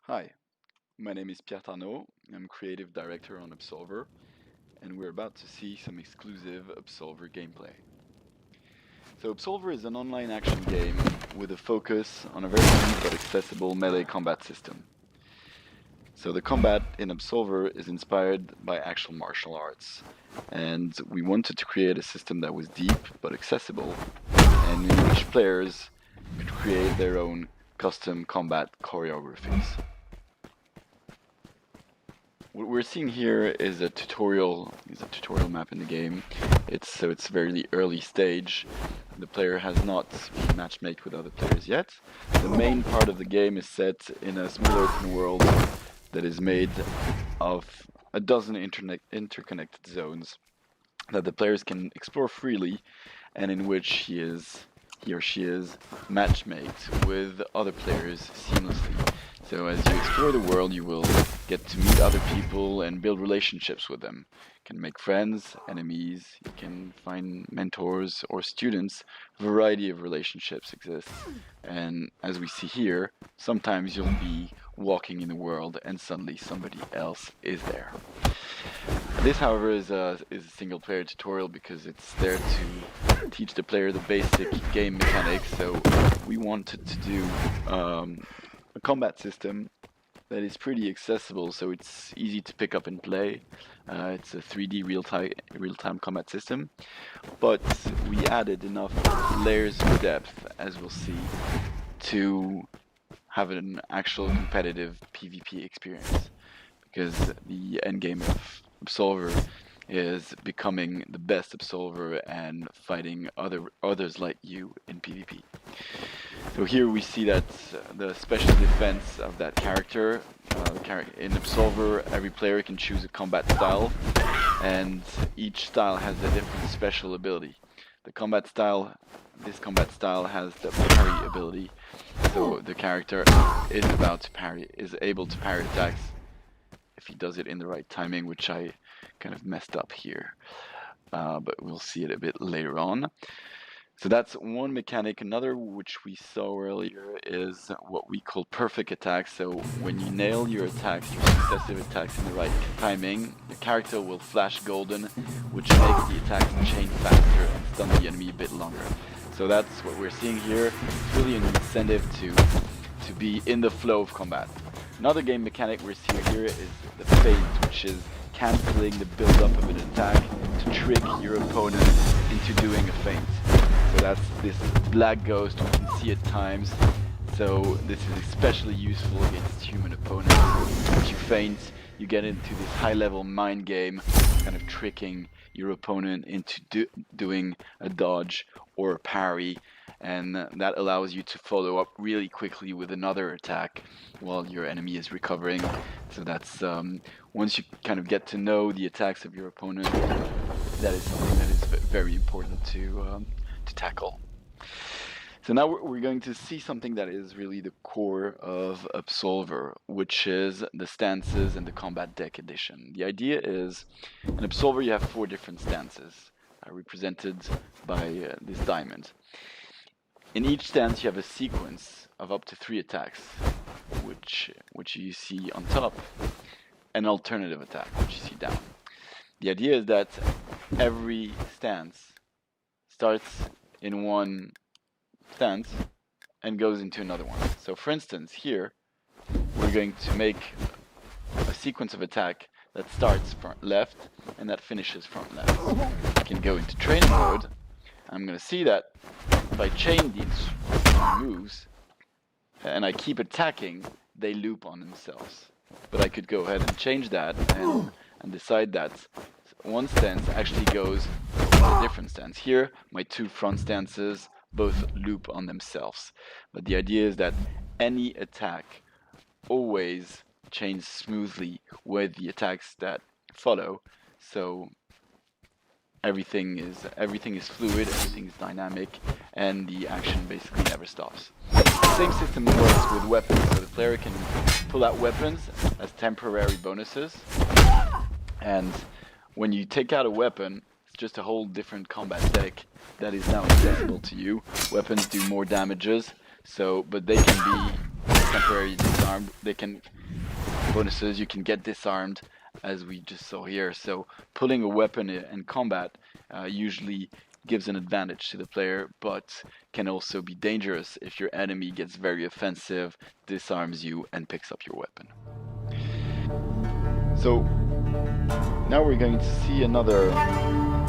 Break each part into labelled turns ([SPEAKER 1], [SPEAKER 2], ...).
[SPEAKER 1] Hi, my name is Pierre Tarno. I'm creative director on Absolver, and we're about to see some exclusive Absolver gameplay. So Absolver is an online action game with a focus on a very easy but accessible melee combat system. So the combat in Absolver is inspired by actual martial arts, and we wanted to create a system that was deep but accessible, and in which players could create their own custom combat choreographies. What we're seeing here is a tutorial map in the game. It's very early stage. The player has not been matchmaked with other players yet. The main part of the game is set in a small open world that is made of a dozen interconnected zones that the players can explore freely, and in which he or she is matchmaked with other players seamlessly. So as you explore the world, you will get to meet other people and build relationships with them. You can make friends, enemies, you can find mentors or students. A variety of relationships exist. And as we see here, sometimes you'll be walking in the world and suddenly somebody else is there. This, however, is a single-player tutorial because it's there to teach the player the basic game mechanics. So we wanted to do a combat system that is pretty accessible, so it's easy to pick up and play. It's a 3D real-time combat system, but we added enough layers of depth, as we'll see, to have an actual competitive PvP experience. Because the endgame of Absolver is becoming the best Absolver and fighting others like you in PvP. So here we see that the special defense of that character. In Absolver, every player can choose a combat style, and each style has a different special ability. This combat style has the parry ability, so the character is able to parry attacks if he does it in the right timing, which I kind of messed up here, but we'll see it a bit later on. So that's one mechanic. Another, which we saw earlier, is what we call perfect attacks. So when you nail your attacks, your successive attacks in the right timing, the character will flash golden, which makes the attacks chain faster and stun the enemy a bit longer. So that's what we're seeing here. It's really an incentive to be in the flow of combat. Another game mechanic we're seeing here is the feint, which is cancelling the build-up of an attack to trick your opponent into doing a feint. So that's this black ghost we can see at times. So this is especially useful against human opponents. If you feint, you get into this high-level mind game, kind of tricking your opponent into doing a dodge or a parry, and that allows you to follow up really quickly with another attack while your enemy is recovering. So that's once you kind of get to know the attacks of your opponent, that is something that is very important to tackle. So now we're going to see something that is really the core of Absolver, which is the stances and the combat deck edition. The idea is, in Absolver you have 4 different stances, represented by this diamond. In each stance you have a sequence of up to 3 attacks, which you see on top, an alternative attack, which you see down. The idea is that every stance starts in one stance and goes into another one. So for instance, here we're going to make a sequence of attack that starts front left and that finishes front left. I can go into training mode. I'm going to see that if I chain these moves and I keep attacking, they loop on themselves. But I could go ahead and change that and decide that one stance actually goes to a different stance. Here, my 2 front stances both loop on themselves. But the idea is that any attack always chains smoothly with the attacks that follow. So everything is fluid, everything is dynamic, and the action basically never stops. The same system works with weapons, so the player can pull out weapons as temporary bonuses, and when you take out a weapon, it's just a whole different combat deck that is now accessible to you. Weapons do more damages, but they can be temporarily disarmed. They can bonuses. You can get disarmed, as we just saw here. So pulling a weapon in combat usually gives an advantage to the player, but can also be dangerous if your enemy gets very offensive, disarms you, and picks up your weapon. So now we're going to see another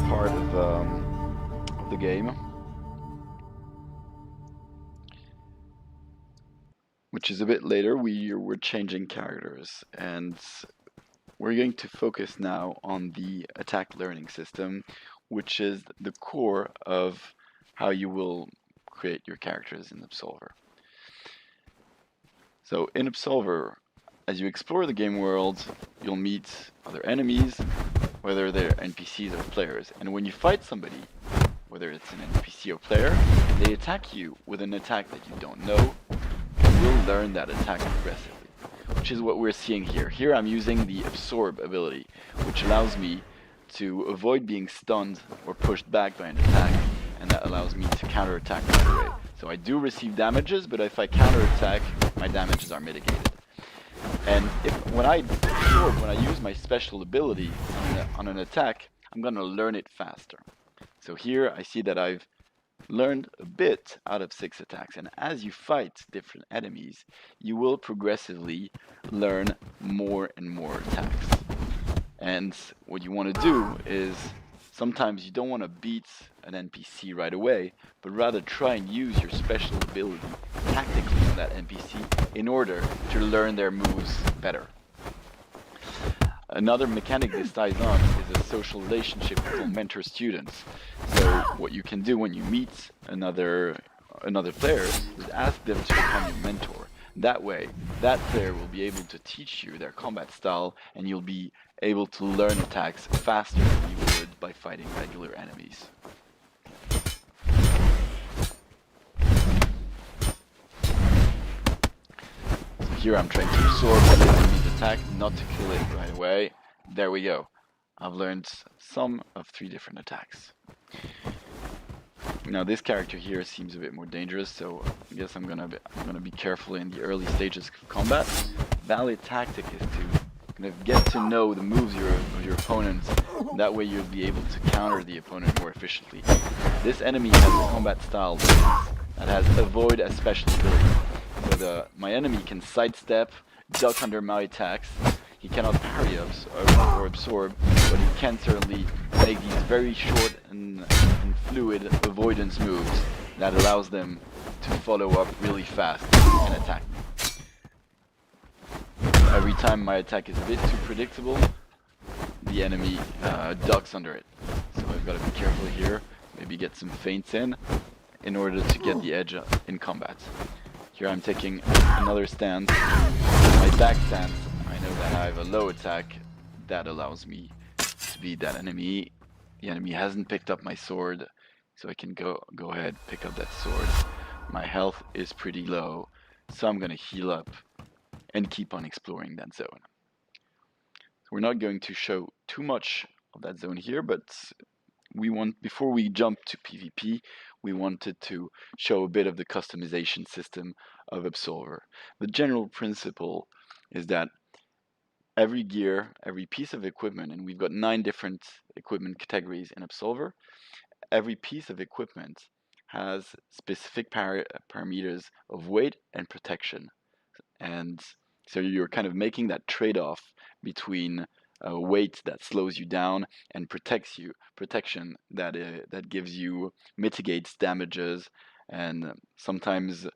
[SPEAKER 1] part of the game, which is a bit later. We're changing characters, and we're going to focus now on the attack learning system, which is the core of how you will create your characters in Absolver. So in Absolver, as you explore the game world, you'll meet other enemies, whether they're NPCs or players. And when you fight somebody, whether it's an NPC or player, they attack you with an attack that you don't know. You will learn that attack progressively, which is what we're seeing here. Here I'm using the Absorb ability, which allows me to avoid being stunned or pushed back by an attack, and that allows me to counterattack right away. So I do receive damages, but if I counterattack, my damages are mitigated. And when I use my special ability on an attack, I'm going to learn it faster. So here I see that I've learned a bit out of 6 attacks, and as you fight different enemies, you will progressively learn more and more attacks. And what you want to do is, sometimes you don't want to beat an NPC right away, but rather try and use your special ability tactically on that NPC in order to learn their moves better. Another mechanic this ties on is a social relationship called mentor-students. So what you can do when you meet another player is ask them to become your mentor. That way, that player will be able to teach you their combat style, and you'll be able to learn attacks faster than you would by fighting regular enemies. So here I'm trying to absorb the enemy's attack, not to kill it right away. There we go. I've learned some of 3 different attacks. Now this character here seems a bit more dangerous, so I guess I'm gonna be careful in the early stages of combat. Valid tactic is to kind of get to know the moves of your opponent. That way you'll be able to counter the opponent more efficiently. This enemy has a combat style that has avoid as special ability. So my enemy can sidestep, duck under my attacks. He cannot parry or absorb, but he can certainly make these very short and fluid avoidance moves that allows them to follow up really fast and attack me. Every time my attack is a bit too predictable, the enemy ducks under it. So I've got to be careful here, maybe get some feints in order to get the edge in combat. Here I'm taking another stance. My back stance, I know that I have a low attack that allows me to beat that enemy. The enemy hasn't picked up my sword, so I can go ahead, pick up that sword. My health is pretty low, so I'm gonna heal up and keep on exploring that zone. So we're not going to show too much of that zone here, but before we jump to PvP, we wanted to show a bit of the customization system of Absolver. The general principle is that every gear, every piece of equipment, and we've got 9 different equipment categories in Absolver, every piece of equipment has specific parameters of weight and protection. And so you're kind of making that trade-off between weight that slows you down and protection that gives you, mitigates damages, and sometimes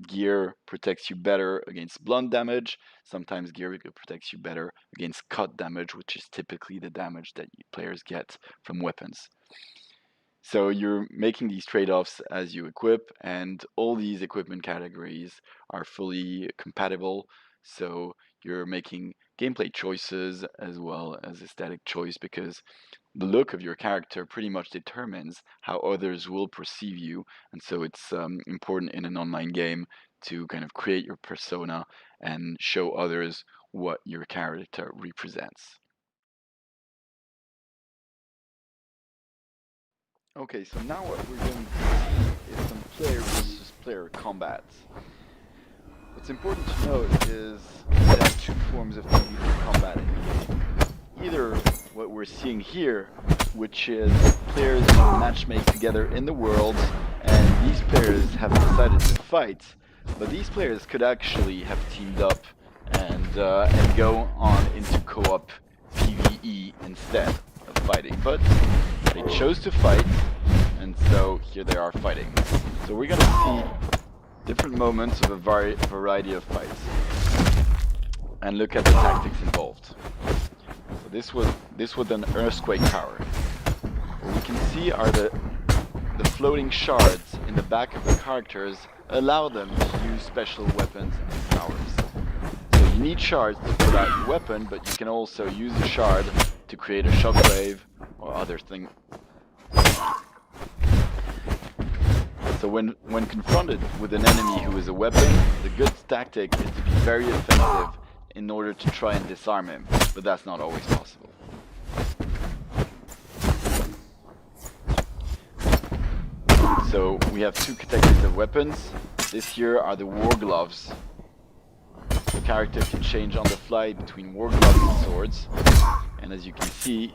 [SPEAKER 1] gear protects you better against blunt damage. Sometimes gear protects you better against cut damage, which is typically the damage that players get from weapons. So you're making these trade-offs as you equip, and all these equipment categories are fully compatible. So you're making gameplay choices as well as aesthetic choice, because the look of your character pretty much determines how others will perceive you. And so it's important in an online game to kind of create your persona and show others what your character represents. Okay, so now what we're going to see is some player versus player combat. what's important to note is there are two forms of PvP combat in the game. Either what we're seeing here, which is players being matchmade together in the world, and these players have decided to fight, but these players could actually have teamed up and go on into co-op PvE instead of fighting. But they chose to fight, and so here they are fighting. So we're gonna see different moments of a variety of fights, and look at the tactics involved. So this was an earthquake power. What we can see are the floating shards in the back of the characters allow them to use special weapons and powers. So you need shards to pull out your weapon, but you can also use a shard to create a shockwave or other thing. So when confronted with an enemy who is a weapon, the good tactic is to be very effective in order to try and disarm him, but that's not always possible. So we have two categories of weapons. This here are the war gloves. The character can change on the fly between war gloves and swords, and as you can see,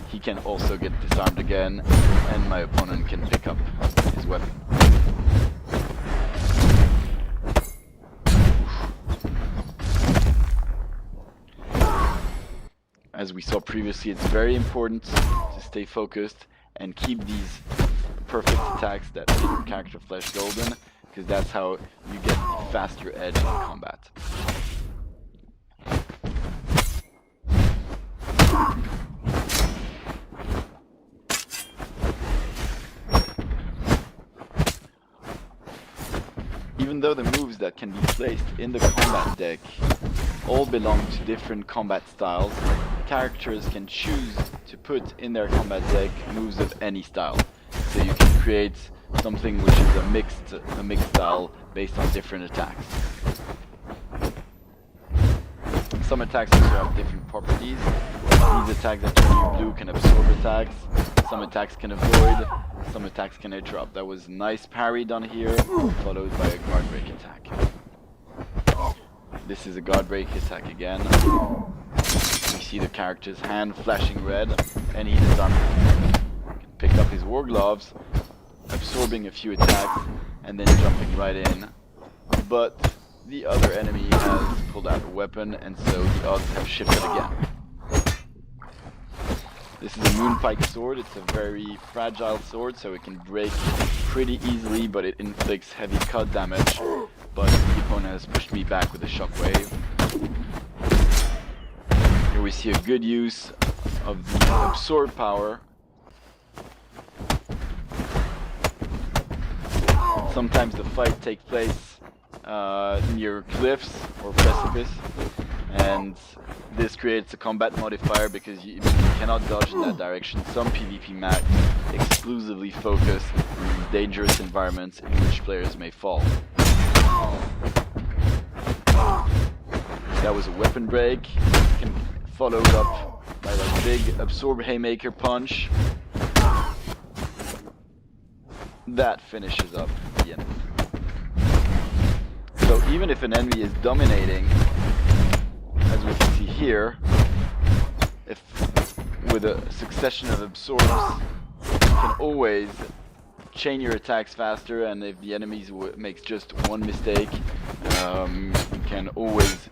[SPEAKER 1] he can also get disarmed again, and my opponent can pick up his weapon. As we saw previously, it's very important to stay focused and keep these perfect attacks that make your character flesh golden, because that's how you get the faster edge in combat. Even though the moves that can be placed in the combat deck all belong to different combat styles, characters can choose to put in their combat deck moves of any style. So you can create something which is a mixed style based on different attacks. Some attacks also have different properties. These attacks that turn you blue can absorb attacks. Some attacks can avoid. Some attacks can interrupt. That was a nice parry done here, followed by a guard break attack. This is a guard break attack again. We see the character's hand flashing red, and he disarms him. He can pick up his war gloves, absorbing a few attacks, and then jumping right in. But the other enemy has pulled out a weapon, and so the odds have shifted again. This is a Moonpike sword. It's a very fragile sword, so it can break pretty easily, but it inflicts heavy cut damage. But the opponent has pushed me back with a shockwave. Here we see a good use of the absorb power. Sometimes the fight takes place near cliffs or precipice, and this creates a combat modifier because you cannot dodge in that direction. Some PvP maps exclusively focus on these dangerous environments in which players may fall. That was a weapon break, followed up by that big absorb haymaker punch. That finishes up the enemy. So even if an enemy is dominating, as we can see here, if with a succession of absorbs, you can always chain your attacks faster, and if the enemy makes just one mistake, you can always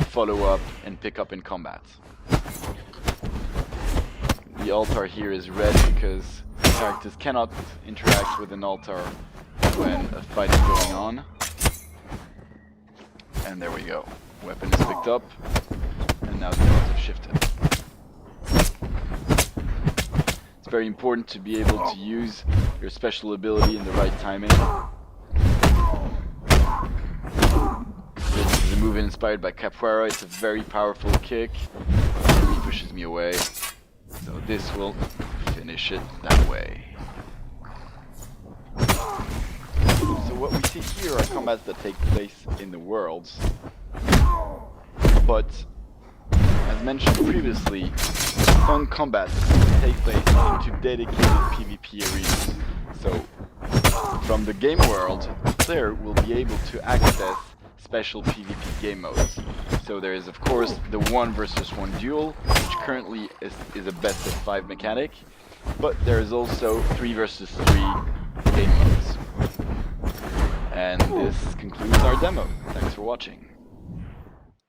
[SPEAKER 1] follow up and pick up in combat. The altar here is red because characters cannot interact with an altar when a fight is going on. And there we go. Weapon is picked up, and now the odds have shifted. It's very important to be able to use your special ability in the right timing. This is a move inspired by Capoeira. It's a very powerful kick. He pushes me away, so this will finish it that way. So what we see here are combats that take place in the worlds. But, as mentioned previously, fun combats take place into dedicated PvP arenas. So, From the game world, the player will be able to access special PvP game modes. So there is of course the 1 versus 1 duel, which currently is a best of 5 mechanic, but there is also 3 versus 3 game modes. And this concludes our demo. Thanks for watching.